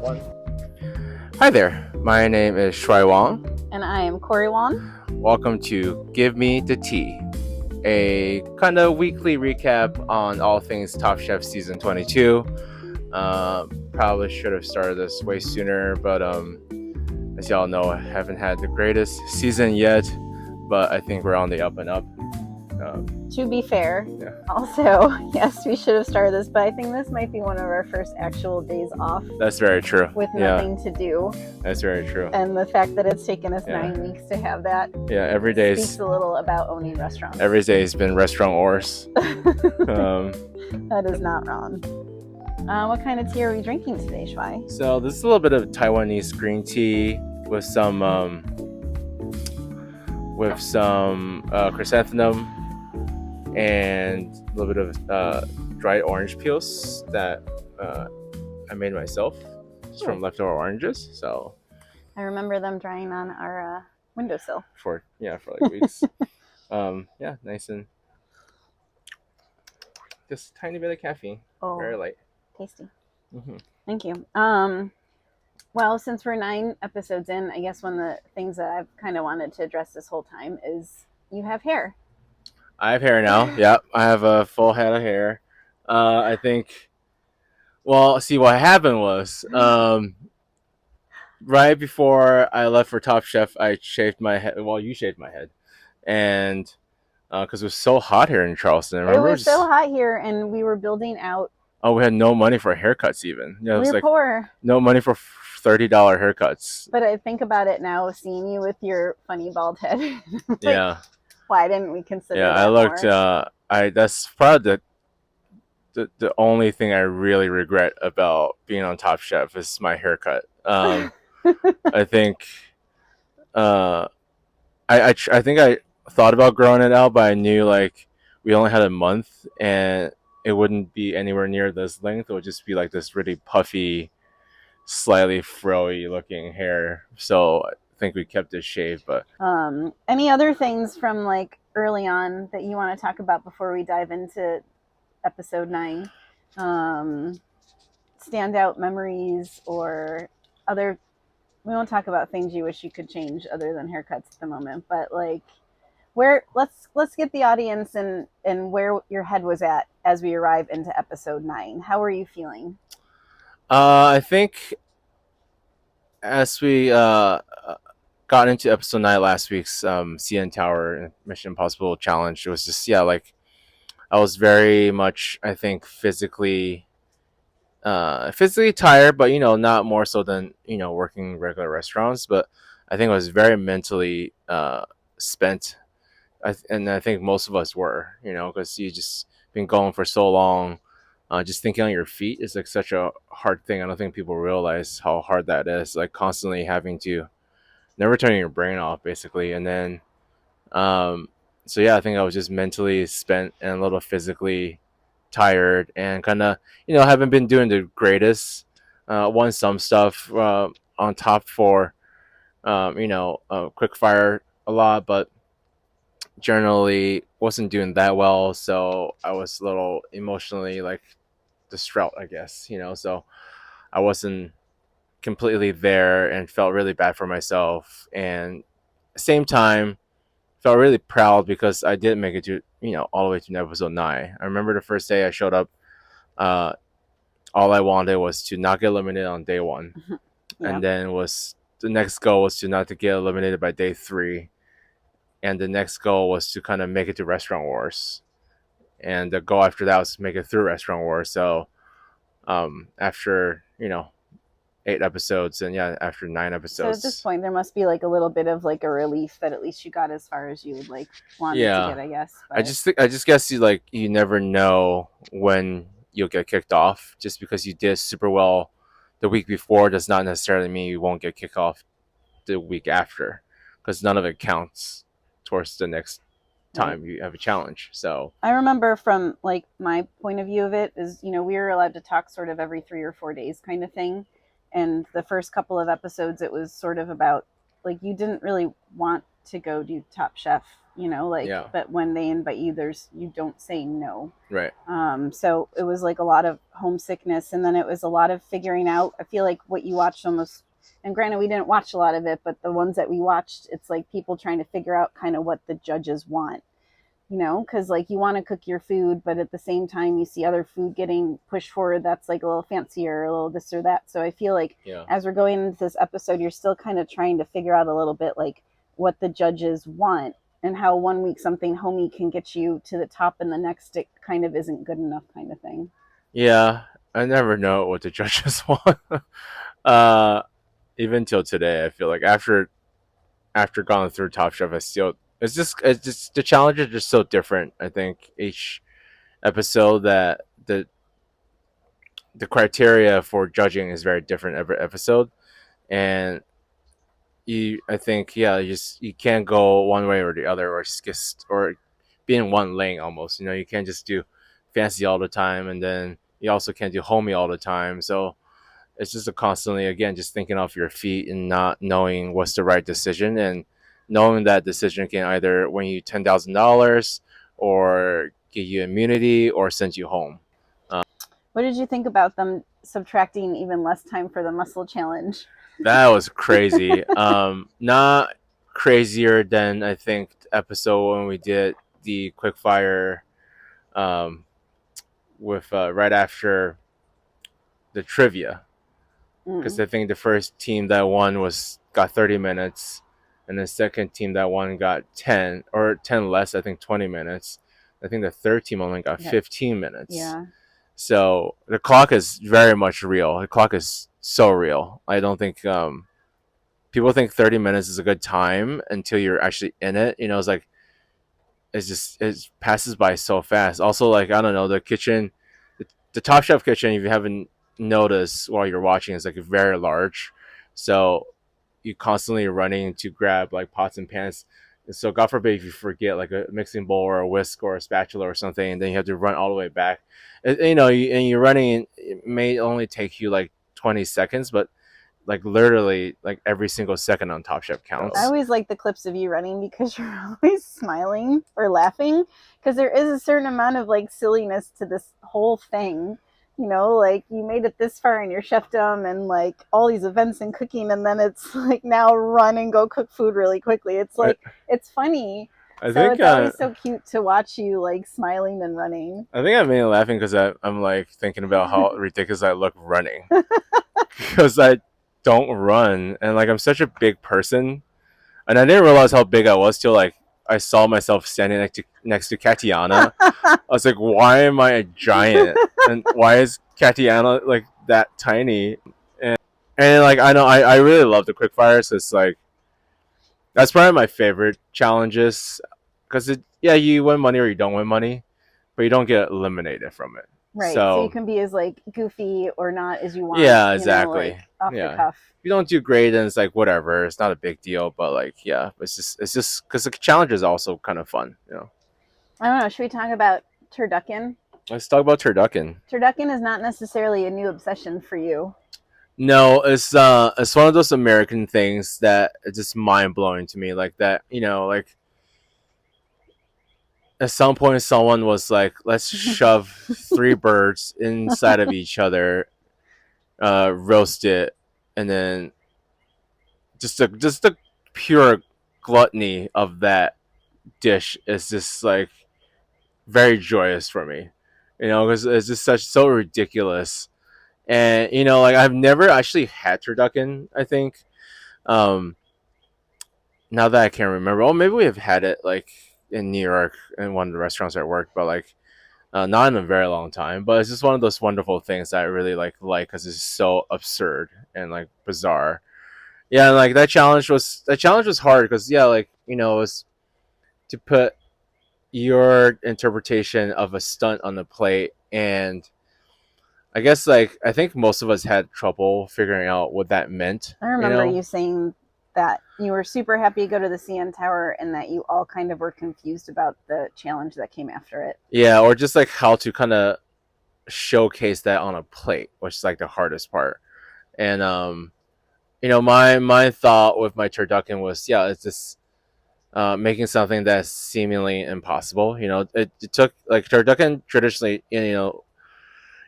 One. Hi there, my name is Shuai Wang. And I am Corey Wong. Welcome to Give Me the Tea, a kind of weekly recap on all things Top Chef Season 22. Probably should have started this way sooner, but as y'all know, I haven't had the greatest season yet, but I think we're on the up and up. To be fair, Yeah. Also, yes, we should have started this, but I think this might be one of our first actual days off That's very true. with nothing to do. That's very true. And the fact that it's taken us 9 weeks to have that every day speaks a little about owning restaurants. Every day has been restaurant wars. That is not wrong. What kind of tea are we drinking today, Shuai? So this is a little bit of Taiwanese green tea with some chrysanthemum and a little bit of dried orange peels that I made myself just from leftover oranges. So I remember them drying on our windowsill for like weeks. Nice and just tiny bit of caffeine. Very light. Tasty. Mm-hmm. Thank you. Well, since we're 9 episodes in, I guess one of the things that I've kind of wanted to address this whole time is you have hair. I have hair now. Yep, I have a full head of hair. I think. Well, see, what happened was right before I left for Top Chef, I shaved my head. Well, you shaved my head, and because it was so hot here in Charleston. Remember? It was so hot here, and we were building out. Oh, we had no money for haircuts even. We were poor. No money for $30 haircuts. But I think about it now, seeing you with your funny bald head. Yeah. Why didn't we consider that I looked. That's probably the only thing I really regret about being on Top Chef is my haircut. I think. I think I thought about growing it out, but I knew like we only had a month and it wouldn't be anywhere near this length. It would just be like this really puffy, slightly froey looking hair. So I think we kept it shaved. But any other things from like early on that you want to talk about before we dive into episode 9? Standout memories or other. We won't talk about things you wish you could change other than haircuts at the moment, but like let's get the audience and where your head was at as we arrive into episode 9. How are you feeling? I think as we got into episode 9 last week's CN Tower Mission Impossible challenge, it was just like I was very much, I think, physically tired, but not more so than working regular restaurants. But I think I was very mentally spent, and I think most of us were, because you just been going for so long. Just thinking on your feet is like such a hard thing. I don't think people realize how hard that is. Like constantly having to never turning your brain off, basically, and then so I think I was just mentally spent and a little physically tired and kind of haven't been doing the greatest. Won some stuff on top for quick fire a lot, but generally wasn't doing that well. So I was a little emotionally like distraught, I guess. So I wasn't completely there and felt really bad for myself, and same time felt really proud because I did make it to all the way to episode 9. I remember the first day I showed up, all I wanted was to not get eliminated on day 1, and then the next goal was to not to get eliminated by day 3, and the next goal was to kind of make it to Restaurant Wars, and the goal after that was to make it through Restaurant Wars. So after 8 episodes and after 9 episodes, so at this point there must be like a little bit of like a relief that at least you got as far as you would like wanted to get, I guess. But I just guess you never know when you'll get kicked off. Just because you did super well the week before does not necessarily mean you won't get kicked off the week after, because none of it counts towards the next time you have a challenge. So I remember from like my point of view of it is, we were allowed to talk sort of every 3 or 4 days kind of thing. And the first couple of episodes, it was sort of about like you didn't really want to go do Top Chef you know, like, Yeah. but when they invite you, you don't say no. Right. So it was like a lot of homesickness, and then it was a lot of figuring out. I feel like what you watched almost, and granted, we didn't watch a lot of it, but the ones that we watched, it's like people trying to figure out kind of what the judges want, you know, because like you want to cook your food, but at the same time, you see other food getting pushed forward that's like a little fancier, a little this or that. So I feel like Yeah. as we're going into this episode, you're still kind of trying to figure out a little bit like what the judges want and how one week something homey can get you to the top and the next it kind of isn't good enough kind of thing. Yeah. I never know what the judges want. uh, Even till today, I feel like after going through Top Chef, I still it's just the challenges are just so different. I think each episode that the criteria for judging is very different every episode, and I think you can't go one way or the other, or just or be in one lane almost. You know, you can't just do fancy all the time, and then you also can't do homey all the time. So it's just a constantly, again, just thinking off your feet and not knowing what's the right decision, and knowing that decision can either win you $10,000 or give you immunity or send you home. What did you think about them subtracting even less time for the muscle challenge? That was crazy. Not crazier than I think the episode when we did the quickfire um, with right after the trivia, because I think the first team that won was got 30 minutes, and the second team that won got 10 less. I think 20 minutes. I think the third team only got 15 minutes. Yeah. So the clock is very much real. The clock is so real. I don't think people think 30 minutes is a good time until you're actually in it. You know, it's like it passes by so fast. Also, like, I don't know, the kitchen, the Top Chef kitchen, if you haven't noticed while you're watching, is like very large. So you constantly running to grab like pots and pans. And so God forbid if you forget like a mixing bowl or a whisk or a spatula or something, and then you have to run all the way back. You know, and you're running. It may only take you like 20 seconds, but like literally like every single second on Top Chef counts. I always like the clips of you running because you're always smiling or laughing, because there is a certain amount of like silliness to this whole thing. You know, like you made it this far in your chefdom and like all these events and cooking, and then it's like now run and go cook food really quickly. It's like it's funny. I So think it's always so cute to watch you like smiling and running. I think I'm mainly laughing because I'm like thinking about how ridiculous I look running, because I don't run, and like I'm such a big person, and I didn't realize how big I was till like I saw myself standing next to Katiana. I was like, why am I a giant, and why is Katiana like that tiny? And like I know I really love the quickfire, so it's like that's probably my favorite challenges, because you win money or you don't win money, but you don't get eliminated from it. Right. So you can be as like goofy or not as you want. Yeah, exactly. You know, like, off the cuff. If you don't do great, then it's like whatever. It's not a big deal. But like, yeah, it's just because the challenge is also kind of fun. You know. I don't know. Should we talk about turducken? Let's talk about turducken. Turducken is not necessarily a new obsession for you. No, it's one of those American things that is just mind blowing to me. Like that, you know, like at some point someone was like, let's shove 3 birds inside of each other, roast it, and then just the pure gluttony of that dish is just like very joyous for me, you know, because it's just so ridiculous. And you know, like I've never actually had turducken, I think. um Now that I can't remember, oh, maybe we have had it like in New York in one of the restaurants at work, but like not in a very long time. But it's just one of those wonderful things that I really like because it's so absurd and like bizarre. Yeah, and like that challenge was hard because, yeah, like, you know, it was to put your interpretation of a stunt on the plate. And I guess like I think most of us had trouble figuring out what that meant. I remember you saying that you were super happy to go to the CN Tower and that you all kind of were confused about the challenge that came after it. Yeah, or just like how to kind of showcase that on a plate, which is like the hardest part. And you know, my thought with my turducken was, yeah, it's this making something that's seemingly impossible. It took like turducken traditionally.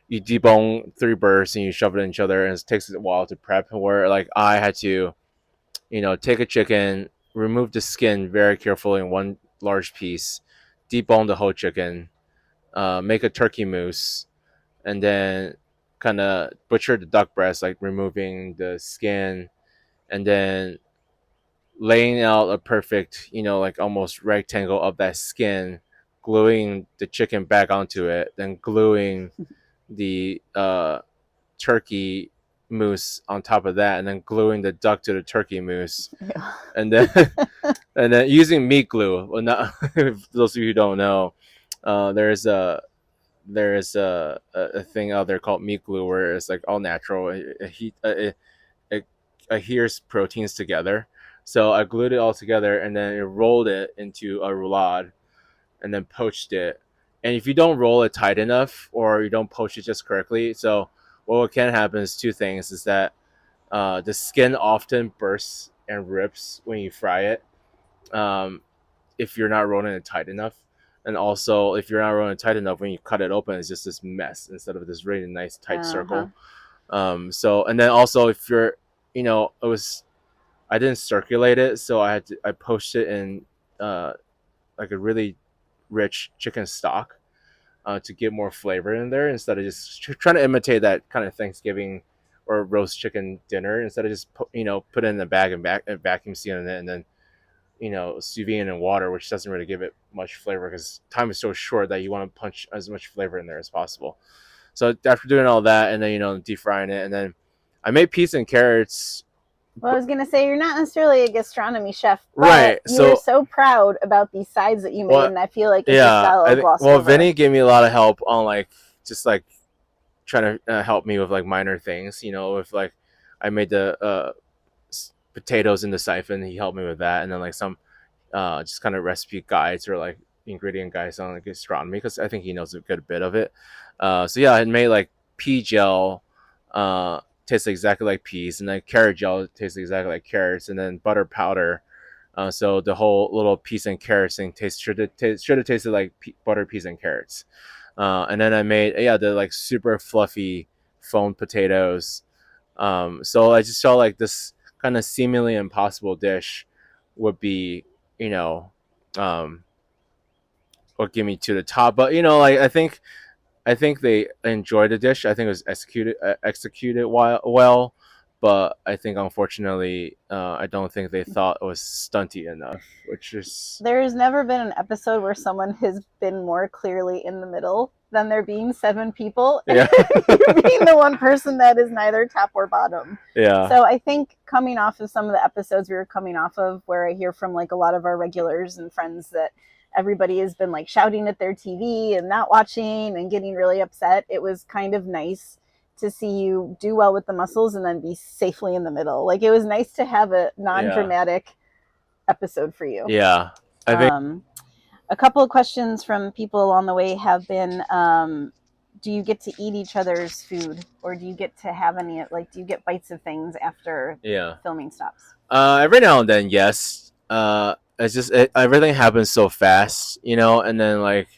You debone 3 birds and you shove it in each other, and it takes a while to prep. Where like I had to, take a chicken, remove the skin very carefully in one large piece, debone the whole chicken, make a turkey mousse, and then kind of butcher the duck breast, like removing the skin, and then laying out a perfect, like almost rectangle of that skin, gluing the chicken back onto it, then gluing the turkey mousse on top of that, and then gluing the duck to the turkey mousse, and then and then using meat glue. Well, not those of you who don't know, there's a thing out there called meat glue where it's like all natural. It adheres proteins together. So I glued it all together and then I rolled it into a roulade and then poached it. And if you don't roll it tight enough or you don't poach it just correctly, so what can happen is 2 things: is that the skin often bursts and rips when you fry it, um, if you're not rolling it tight enough. And also, if you're not rolling it tight enough, when you cut it open, it's just this mess instead of this really nice tight circle. So, and then also, if you're, it was, I didn't circulate it, so I poached it in uh, like a really rich chicken stock to get more flavor in there instead of just trying to imitate that kind of Thanksgiving or roast chicken dinner. Instead of just put it in the bag and vacuum sealing it and then sous vide in water, which doesn't really give it much flavor because time is so short that you want to punch as much flavor in there as possible. So after doing all that and then deep frying it, and then I made peas and carrots. Well, I was gonna say you're not necessarily a gastronomy chef, but Right? you were so proud about these sides that you made, and I feel like it's just got a little glossed over. Vinny gave me a lot of help on like just like trying to help me with like minor things. If like I made the potatoes in the siphon, he helped me with that, and then like some just kind of recipe guides or like ingredient guides on like gastronomy because I think he knows a good bit of it. So yeah, I made like pea gel. Tastes exactly like peas, and then carrot gel tastes exactly like carrots, and then butter powder. So the whole little peas and carrots thing should have tasted like butter, peas, and carrots. And then I made the like super fluffy foamed potatoes. So I just felt like this kind of seemingly impossible dish would be, you know, um, what get me to the top. But like I think they enjoyed the dish. I think it was executed well, but I think unfortunately, I don't think they thought it was stunty enough. Which is There's never been an episode where someone has been more clearly in the middle than there being 7 people, and you being the one person that is neither top or bottom. Yeah. So I think coming off of some of the episodes we were coming off of, where I hear from like a lot of our regulars and friends that everybody has been like shouting at their TV and not watching and getting really upset, it was kind of nice to see you do well with the muscles and then be safely in the middle. Like it was nice to have a non-dramatic episode for you. Yeah. I think a couple of questions from people along the way have been, do you get to eat each other's food, or do you get to have any, like, do you get bites of things after filming stops? Every now and then, yes. It's just everything happens so fast, and then like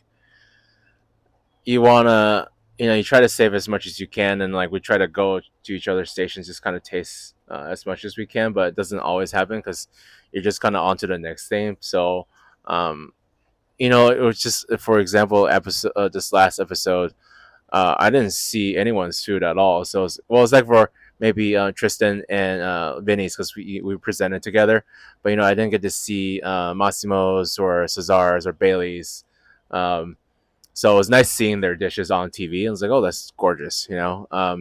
you wanna, you try to save as much as you can, and like we try to go to each other's stations, just kind of taste as much as we can, but it doesn't always happen because you're just kind of on to the next thing. So, it was just, for example, episode this last episode, I didn't see anyone's food at all. So, it's like for maybe Tristan and Vinny's because we presented together, but I didn't get to see Massimo's or Cesar's or Bailey's. So it was nice seeing their dishes on TV. I was like, oh, that's gorgeous,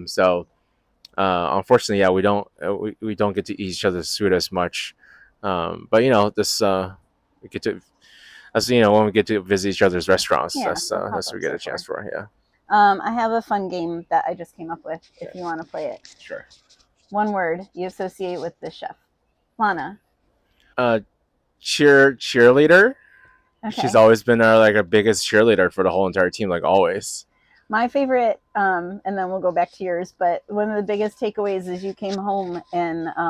So unfortunately, yeah, we don't get to eat each other's food as much. But this we get to, as when we get to visit each other's restaurants, that's what we get a chance for. Yeah. I have a fun game that I just came up with. If you want to play it, Sure. One word you associate with the chef. Lana. Cheerleader. Okay. She's always been our biggest cheerleader for the whole entire team, like always. My favorite, and then we'll go back to yours, but one of the biggest takeaways is you came home and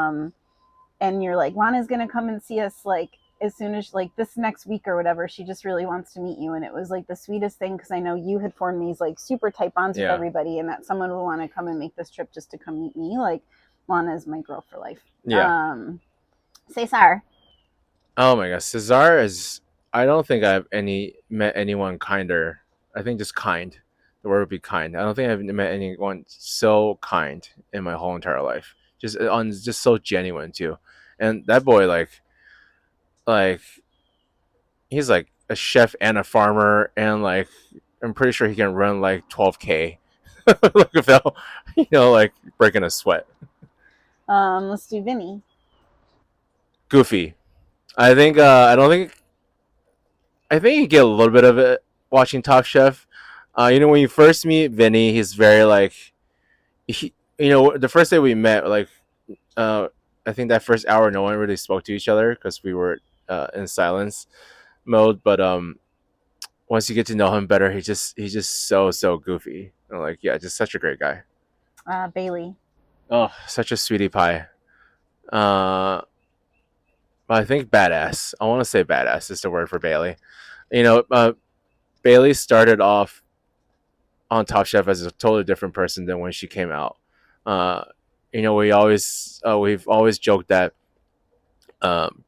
you're like, Lana's gonna come and see us like as soon as like this next week or whatever, she just really wants to meet you. And it was like the sweetest thing because I know you had formed these like super tight bonds with Yeah. everybody, and that someone would want to come and make this trip just to come meet me. Like Lana is my girl for life. Yeah. Cesar. Oh my gosh, Cesar is. I don't think I've met anyone kinder. I think just kind. The word would be kind. I don't think I've met anyone so kind in my whole entire life. Just so genuine too. And that boy, like he's like a chef and a farmer, and like I'm pretty sure he can run like 12K, like without like breaking a sweat. Let's do Vinny. Goofy. I think. I don't think. I think you get a little bit of it watching Top Chef. When you first meet Vinny, he's very like the first day we met, like, uh, I think that first hour, no one really spoke to each other because we were in silence mode. But once you get to know him better, he's just so goofy. And, like, yeah, just such a great guy. Bailey. Oh, such a sweetie pie. Uh, I think badass. I want to say badass is the word for Bailey. You know, Bailey started off on Top Chef as a totally different person than when she came out. Uh, we've always joked that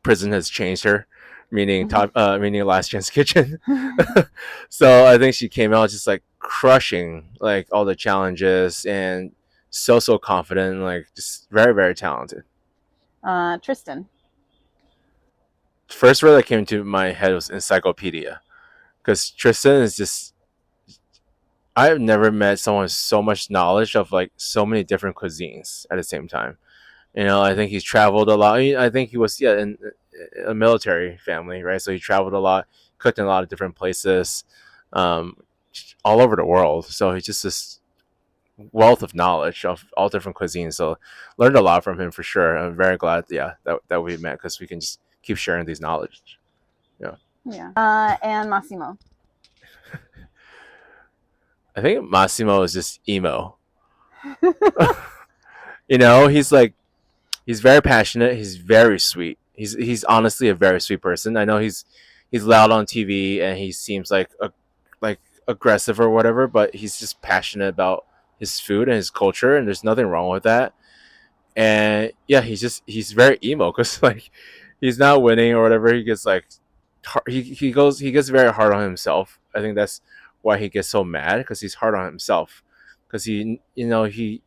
prison has changed her, meaning Last Chance Kitchen. So I think she came out just like crushing like all the challenges and so confident, and, like, just very very talented. Tristan. First word that came to my head was encyclopedia, because Tristan is just. I've never met someone with so much knowledge of like so many different cuisines at the same time. I think he's traveled a lot. I think he was, yeah, in a military family, right? So he traveled a lot, cooked in a lot of different places, um, all over the world. So he's just this wealth of knowledge of all different cuisines. So learned a lot from him for sure. I'm very glad, yeah, that we met, because we can just keep sharing these knowledge. Yeah. Yeah. And Massimo. I think Massimo is just emo. He's like, he's very passionate. He's very sweet. He's honestly a very sweet person. I know he's loud on TV and he seems like aggressive or whatever, but he's just passionate about his food and his culture, and there's nothing wrong with that. And yeah, he's very emo because like he's not winning or whatever. He gets like he gets very hard on himself. I think that's why he gets so mad, because he's hard on himself, because he's a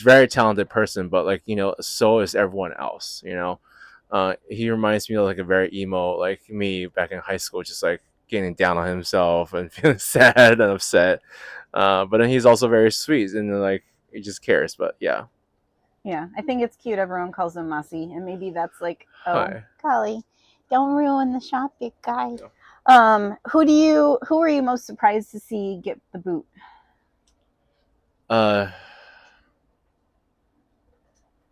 very talented person, but like so is everyone else. He reminds me of like a very emo like me back in high school, just like getting down on himself and feeling sad and upset. But then he's also very sweet, and then, like, he just cares. But yeah. Yeah, I think it's cute. Everyone calls him Massey, and maybe that's like, oh, Hi. golly, don't ruin the shop, big guy. Yeah. Who were you most surprised to see get the boot? I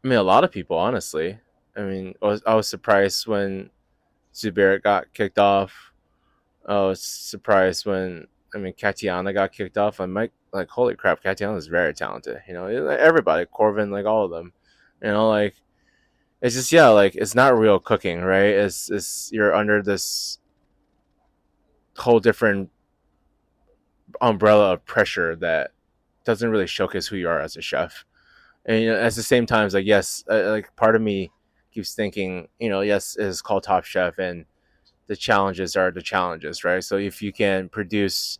mean, a lot of people, honestly. I mean, I was surprised when Zubair got kicked off. I was surprised when, I mean, Katiana got kicked off. I'm like, holy crap, Katiana is very talented. Everybody, Corvin, like all of them. Like, it's just, yeah, like, it's not real cooking, right? It's you're under this whole different umbrella of pressure that doesn't really showcase who you are as a chef. And at the same time, it's like, yes, like, part of me keeps thinking, yes, it's called Top Chef, and the challenges are the challenges, right? So if you can produce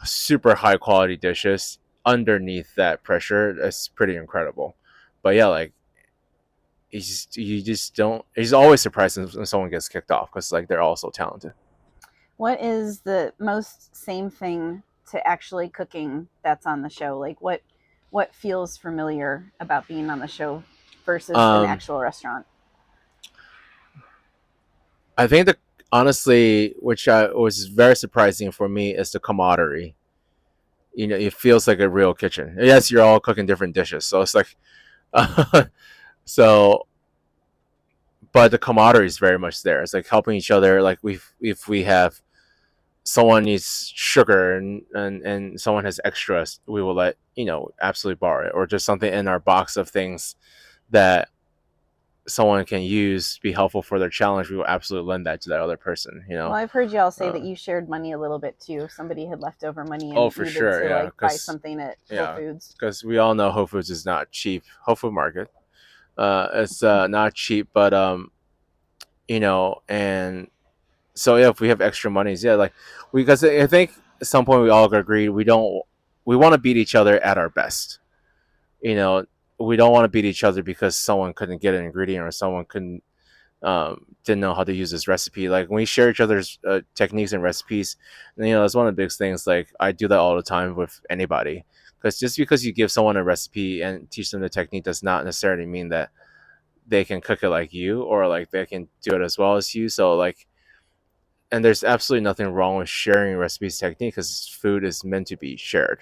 super high quality dishes underneath that pressure, that's pretty incredible. But yeah, like, you just don't. He's always surprised when someone gets kicked off, because like they're all so talented. What is the most same thing to actually cooking that's on the show? Like what feels familiar about being on the show versus an actual restaurant? I think that, honestly, which was very surprising for me, is the camaraderie. It feels like a real kitchen. Yes, you're all cooking different dishes, so it's like, so, but the camaraderie is very much there. It's like helping each other. Like, if we have someone needs sugar, and someone has extras, we will absolutely borrow it, or just something in our box of things that someone can use be helpful for their challenge, we will absolutely lend that to that other person. Well, I've heard y'all say that Uh, you shared money a little bit too. If somebody had leftover money oh, and for needed sure, to yeah, like buy because something at Whole yeah, Foods. because we all know Whole Foods is not cheap. Whole Food Market, it's not cheap, but and so yeah, if we have extra monies, yeah, like because I think at some point we all agree we want to beat each other at our best. You know, we don't want to beat each other because someone couldn't get an ingredient or someone couldn't didn't know how to use this recipe. Like when we share each other's techniques and recipes, and, that's one of the biggest things. Like I do that all the time with anybody, because just because you give someone a recipe and teach them the technique does not necessarily mean that they can cook it like you or like they can do it as well as you. So like, and there's absolutely nothing wrong with sharing recipes technique because food is meant to be shared.